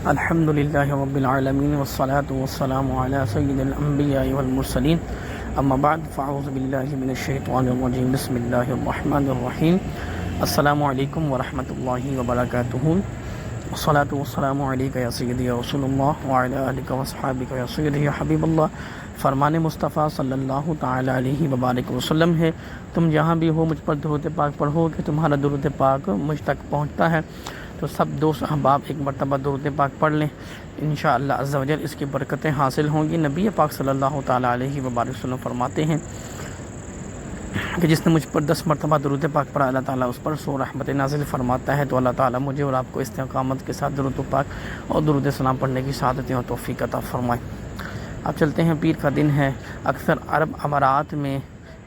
الحمد للہ رب العالمین والصلاة والسلام علی سید الانبیاء والمرسلین اما بعد فاعوذ باللہ من الشیطان الرجیم بسم اللہ الرحمن الرحیم السلام علیکم ورحمۃ اللہ وبرکاتہ والصلاة والسلام علیکہ یا سیدی یا رسول اللہ وعلی آلہ واصحابہ یا سیدی یا حبیب اللہ۔ فرمان مصطفیٰ صلی اللہ تعالی علیہ وبارک وسلم ہے، تم جہاں بھی ہو مجھ پر درود پاک پڑھو کہ تمہارا درود پاک مجھ تک پہنچتا ہے۔ تو سب دوست احباب ایک مرتبہ درود پاک پڑھ لیں، انشاءاللہ عز و جل اس کی برکتیں حاصل ہوں گی۔ نبی پاک صلی اللہ تعالی علیہ وبارک وسلم فرماتے ہیں کہ جس نے مجھ پر 10 مرتبہ درود پاک پڑھا، اللہ تعالیٰ اس پر 100 رحمت نازل فرماتا ہے۔ تو اللہ تعالیٰ مجھے اور آپ کو استقامت کے ساتھ درود پاک اور درود سلام پڑھنے کی سعادت اور توفیق عطا فرمائے۔ اب چلتے ہیں، پیر کا دن ہے۔ اکثر عرب امارات میں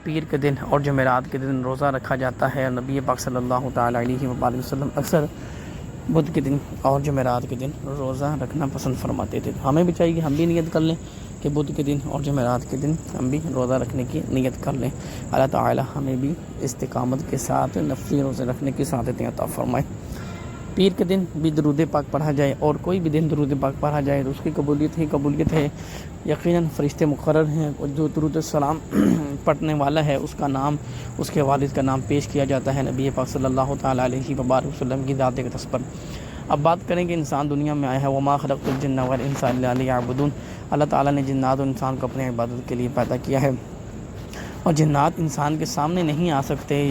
پیر کے دن اور جمعرات کے دن روزہ رکھا جاتا ہے۔ نبی پاک صلی اللہ تعالی علیہ وآلہ وسلم اکثر بدھ کے دن اور جمعرات کے دن روزہ رکھنا پسند فرماتے تھے۔ ہمیں بھی چاہیے ہم بھی نیت کر لیں کہ بدھ کے دن اور جمعرات کے دن ہم بھی روزہ رکھنے کی نیت کر لیں۔ اللہ تعالی ہمیں بھی استقامت کے ساتھ نفلی روزے رکھنے کی سعادتیں عطا فرمائے۔ پیر کے دن بھی درود پاک پڑھا جائے اور کوئی بھی دن درود پاک پڑھا جائے تو اس کی قبولیت ہے۔ یقیناً فرشتے مقرر ہیں اور جو درود السلام پڑھنے والا ہے اس کا نام، اس کے والد کا نام پیش کیا جاتا ہے نبی پاک صلی اللہ تعالی علیہ وبارک وسلم کی ذات اقدس پر۔ اب بات کریں کہ انسان دنیا میں آیا ہے، وما خلقت الجن والانس الا لیعبدون۔ اللہ تعالیٰ نے جنات اور انسان کو اپنے عبادت کے لیے پیدا کیا ہے، اور جنات انسان کے سامنے نہیں آ سکتے،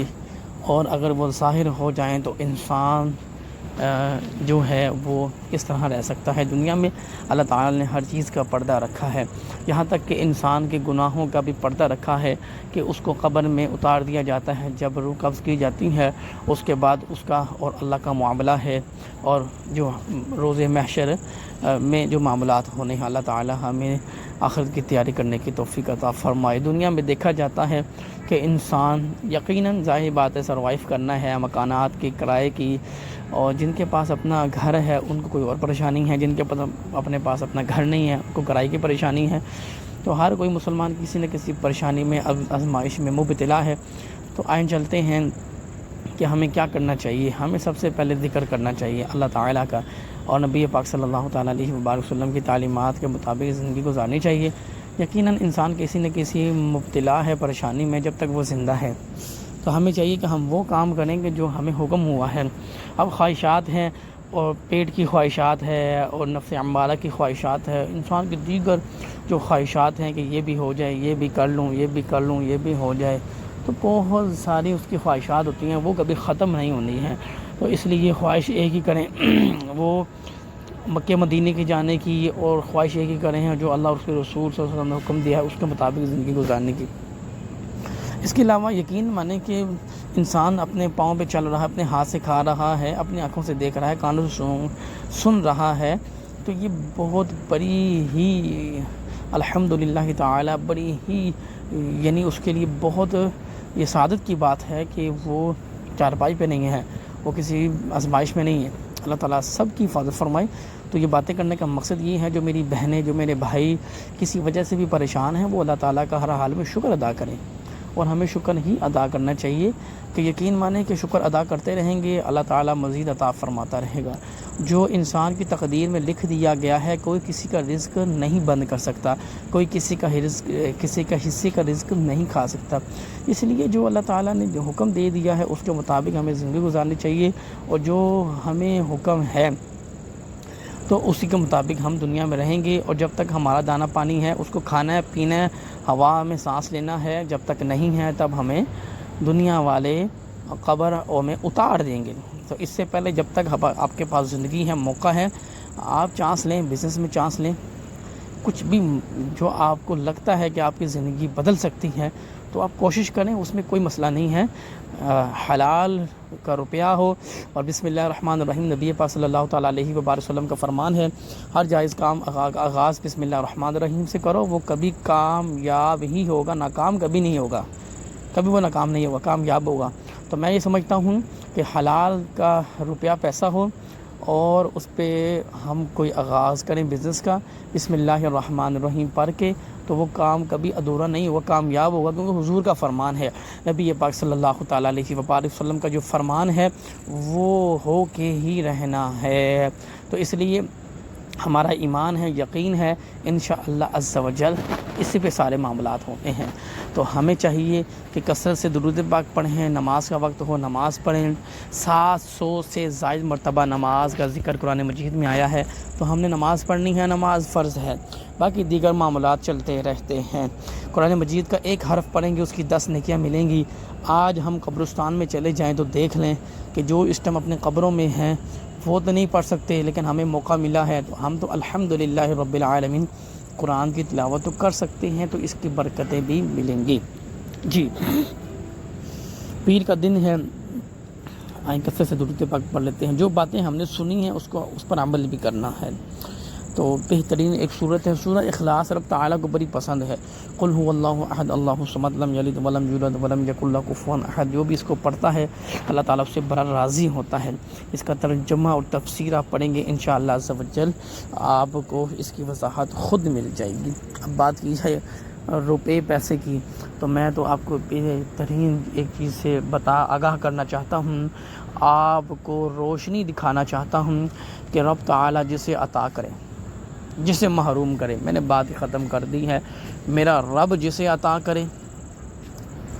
اور اگر وہ ظاہر ہو جائیں تو انسان جو ہے وہ کس طرح رہ سکتا ہے دنیا میں۔ اللہ تعالیٰ نے ہر چیز کا پردہ رکھا ہے، یہاں تک کہ انسان کے گناہوں کا بھی پردہ رکھا ہے کہ اس کو قبر میں اتار دیا جاتا ہے جب روح قبض کی جاتی ہے، اس کے بعد اس کا اور اللہ کا معاملہ ہے، اور جو روز محشر میں جو معاملات ہونے ہیں۔ اللہ تعالیٰ ہمیں آخرت کی تیاری کرنے کی توفیق عطا فرمائے۔ دنیا میں دیکھا جاتا ہے کہ انسان یقیناً ظاہر بات ہے سروائیو کرنا ہے، مکانات کی کرائے کی، اور جن کے پاس اپنا گھر ہے ان کو کوئی اور پریشانی ہے، جن کے پاس اپنے پاس اپنا گھر نہیں ہے ان کو کرائے کی پریشانی ہے۔ تو ہر کوئی مسلمان کسی نہ کسی پریشانی میں، آزمائش میں مبتلا ہے۔ تو آئیں چلتے ہیں کہ ہمیں کیا کرنا چاہیے۔ ہمیں سب سے پہلے ذکر کرنا چاہیے اللہ تعالیٰ کا، اور نبی پاک صلی اللہ تعالیٰ علیہ وبارک وسلم کی تعلیمات کے مطابق زندگی گزارنی چاہیے۔ یقیناً انسان کسی نہ کسی مبتلا ہے، پریشانی میں، جب تک وہ زندہ ہے تو ہمیں چاہیے کہ ہم وہ کام کریں کہ جو ہمیں حکم ہوا ہے۔ اب خواہشات ہیں، اور پیٹ کی خواہشات ہے اور نفس امارہ کی خواہشات ہے، انسان کی دیگر جو خواہشات ہیں کہ یہ بھی ہو جائے، یہ بھی کر لوں، یہ بھی کر لوں، یہ بھی ہو جائے، تو بہت ساری اس کی خواہشات ہوتی ہیں، وہ کبھی ختم نہیں ہونی ہیں۔ تو اس لیے یہ خواہش ایک ہی کریں وہ مکہ مدینے کی جانے کی، اور خواہش ایک ہی کریں جو اللہ اور اس کے رسول صلی اللہ علیہ وسلم نے حکم دیا ہے اس کے مطابق زندگی گزارنے کی۔ اس کے علاوہ یقین مانیں کہ انسان اپنے پاؤں پہ چل رہا ہے، اپنے ہاتھ سے کھا رہا ہے، اپنی آنکھوں سے دیکھ رہا ہے، کانوں سے سن رہا ہے، تو یہ بہت بڑی ہی الحمدللہ تعالی بڑی ہی یعنی اس کے لیے بہت یہ سعادت کی بات ہے کہ وہ چارپائی پہ نہیں ہے، وہ کسی آزمائش میں نہیں ہے۔ اللہ تعالیٰ سب کی حفاظت فرمائے۔ تو یہ باتیں کرنے کا مقصد یہ ہے، جو میری بہنیں، جو میرے بھائی کسی وجہ سے بھی پریشان ہیں، وہ اللہ تعالیٰ کا ہر حال میں شکر ادا کریں، اور ہمیں شکر ہی ادا کرنا چاہیے کہ یقین مانیں کہ شکر ادا کرتے رہیں گے اللہ تعالیٰ مزید عطا فرماتا رہے گا۔ جو انسان کی تقدیر میں لکھ دیا گیا ہے، کوئی کسی کا رزق نہیں بند کر سکتا، کوئی کسی کا حصے کا رزق نہیں کھا سکتا۔ اس لیے جو اللہ تعالیٰ نے جو حکم دے دیا ہے اس کے مطابق ہمیں زندگی گزارنی چاہیے، اور جو ہمیں حکم ہے تو اسی کے مطابق ہم دنیا میں رہیں گے، اور جب تک ہمارا دانہ پانی ہے اس کو کھانا ہے، پینا ہے، ہوا میں سانس لینا ہے، جب تک نہیں ہے تب ہمیں دنیا والے قبر میں اتار دیں گے۔ تو اس سے پہلے جب تک آپ کے پاس زندگی ہے، موقع ہے، آپ چانس لیں، بزنس میں چانس لیں، کچھ بھی جو آپ کو لگتا ہے کہ آپ کی زندگی بدل سکتی ہے تو آپ کوشش کریں، اس میں کوئی مسئلہ نہیں ہے۔ حلال کا روپیہ ہو، اور بسم اللہ الرحمن الرحیم نبی پاک صلی اللہ تعالیٰ علیہ وبارک وسلم کا فرمان ہے، ہر جائز کام آغاز بسم اللہ الرحمن الرحیم سے کرو، وہ کبھی کامیاب ہی ہوگا، ناکام کبھی نہیں ہوگا، کبھی وہ ناکام نہیں ہوگا، کامیاب ہوگا۔ تو میں یہ سمجھتا ہوں کہ حلال کا روپیہ پیسہ ہو اور اس پہ ہم کوئی آغاز کریں بزنس کا بسم اللہ الرحمن الرحیم پڑھ کے، تو وہ کام کبھی ادھورا نہیں ہوگا، کامیاب ہوگا، کیونکہ حضور کا فرمان ہے، نبی پاک صلی اللہ تعالیٰ علیہ وسلم کا جو فرمان ہے وہ ہو کے ہی رہنا ہے۔ تو اس لیے ہمارا ایمان ہے، یقین ہے، انشاءاللہ عز و جل اسی پہ سارے معاملات ہوتے ہیں۔ تو ہمیں چاہیے کہ کثرت سے درود پاک پڑھیں، نماز کا وقت ہو نماز پڑھیں۔ 700 سے زائد مرتبہ نماز کا ذکر قرآن مجید میں آیا ہے، تو ہم نے نماز پڑھنی ہے، نماز فرض ہے، باقی دیگر معاملات چلتے رہتے ہیں۔ قرآن مجید کا ایک حرف پڑھیں گے اس کی 10 نیکیاں ملیں گی۔ آج ہم قبرستان میں چلے جائیں تو دیکھ لیں کہ جو اس ٹائم اپنے قبروں میں ہیں وہ تو نہیں پڑھ سکتے، لیکن ہمیں موقع ملا ہے تو ہم تو الحمدللہ رب العالمین قرآن کی تلاوت تو کر سکتے ہیں، تو اس کی برکتیں بھی ملیں گی۔ جی، پیر کا دن ہے، آئیں کثرت سے درود پاک پڑھ لیتے ہیں۔ جو باتیں ہم نے سنی ہیں اس پر عمل بھی کرنا ہے۔ تو بہترین ایک صورت ہے سورہ اخلاص، رب تعالیٰ کو بڑی پسند ہے۔ قل هو اللہ احد اللہ الصمد لم یلد ولم یولد ولم یکن لہ کفوا احد، جو بھی اس کو پڑھتا ہے اللہ تعالیٰ اس سے بڑا راضی ہوتا ہے۔ اس کا ترجمہ اور تفسیر آپ پڑھیں گے انشاءاللہ عز و جل، آپ کو اس کی وضاحت خود مل جائے گی۔ اب بات کی جائے روپے پیسے کی، تو میں تو آپ کو بہترین ایک چیز سے آگاہ کرنا چاہتا ہوں، آپ کو روشنی دکھانا چاہتا ہوں کہ رب تعالیٰ جسے عطا کرے، جسے محروم کرے، میں نے بات ختم کر دی ہے۔ میرا رب جسے عطا کرے،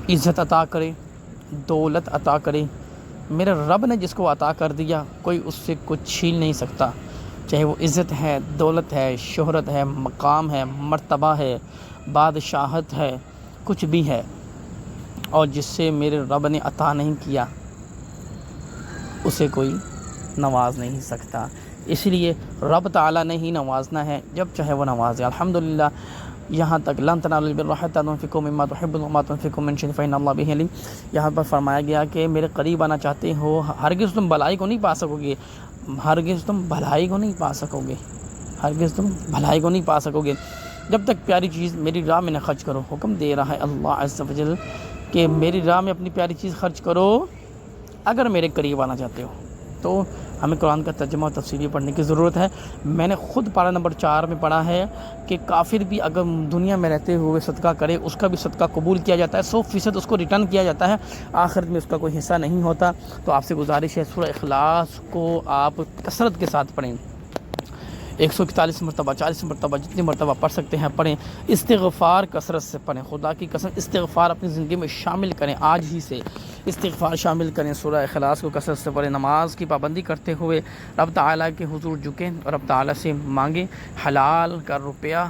عزت عطا کرے، دولت عطا کرے، میرے رب نے جس کو عطا کر دیا کوئی اس سے کچھ چھین نہیں سکتا، چاہے وہ عزت ہے، دولت ہے، شہرت ہے، مقام ہے، مرتبہ ہے، بادشاہت ہے، کچھ بھی ہے، اور جس سے میرے رب نے عطا نہیں کیا اسے کوئی نواز نہیں سکتا۔ اس لیے رب تعالیٰ نے ہی نوازنا ہے، جب چاہے وہ نوازے۔ الحمدللہ یہاں تک لن تنالوا البر حتی تنفقوا مما تحبون وما تنفقوا من شیء فإن اللہ بہ علیم، یہاں پر فرمایا گیا کہ میرے قریب آنا چاہتے ہو، ہرگز تم بھلائی کو نہیں پا سکو گے، ہرگز تم بھلائی کو نہیں پا سکو گے، ہرگز تم بھلائی کو نہیں پا سکو گے جب تک پیاری چیز میری راہ میں نہ خرچ کرو۔ حکم دے رہا ہے اللہ عز و جل کہ میری راہ میں اپنی پیاری چیز خرچ کرو اگر میرے قریب آنا چاہتے ہو۔ تو ہمیں قرآن کا ترجمہ اور تفسیر پڑھنے کی ضرورت ہے۔ میں نے خود پارہ نمبر 4 میں پڑھا ہے کہ کافر بھی اگر دنیا میں رہتے ہوئے صدقہ کرے اس کا بھی صدقہ قبول کیا جاتا ہے، 100% اس کو ریٹرن کیا جاتا ہے، آخرت میں اس کا کوئی حصہ نہیں ہوتا۔ تو آپ سے گزارش ہے سورہ اخلاص کو آپ کثرت کے ساتھ پڑھیں، 141 مرتبہ، 40 مرتبہ، جتنی مرتبہ پڑھ سکتے ہیں پڑھیں۔ استغفار کثرت سے پڑھیں، خدا کی قسم استغفار اپنی زندگی میں شامل کریں، آج ہی سے استغفار شامل کریں۔ سورہ اخلاص کو کثرت سے پڑھیں، نماز کی پابندی کرتے ہوئے رب تعالیٰ کے حضور جھکیں اور رب تعالیٰ سے مانگیں، حلال کا روپیہ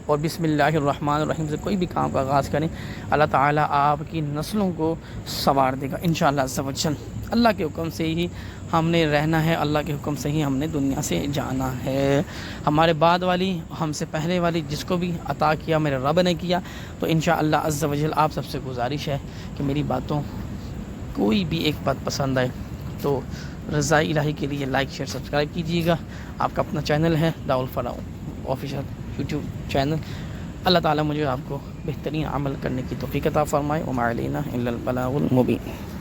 اور بسم اللہ الرحمن الرحیم سے کوئی بھی کام کا آغاز کریں، اللہ تعالیٰ آپ کی نسلوں کو سنوار دے گا انشاءاللہ عز و جل۔ اللہ کے حکم سے ہی ہم نے رہنا ہے، اللہ کے حکم سے ہی ہم نے دنیا سے جانا ہے۔ ہمارے بعد والی، ہم سے پہلے والی جس کو بھی عطا کیا میرے رب نے کیا، تو انشاءاللہ عز و جل آپ سب سے گزارش ہے کہ میری باتوں کوئی بھی ایک بات پسند آئے تو رضا الہی کے لیے لائک شیئر سبسکرائب کیجیے گا۔ آپ کا اپنا چینل ہے داؤل فراؤ آفیشیل یوٹیوب چینل۔ اللہ تعالیٰ مجھے آپ کو بہترین عمل کرنے کی توفیق عطا فرمائے۔ وما علینا الا البلاغ المبین۔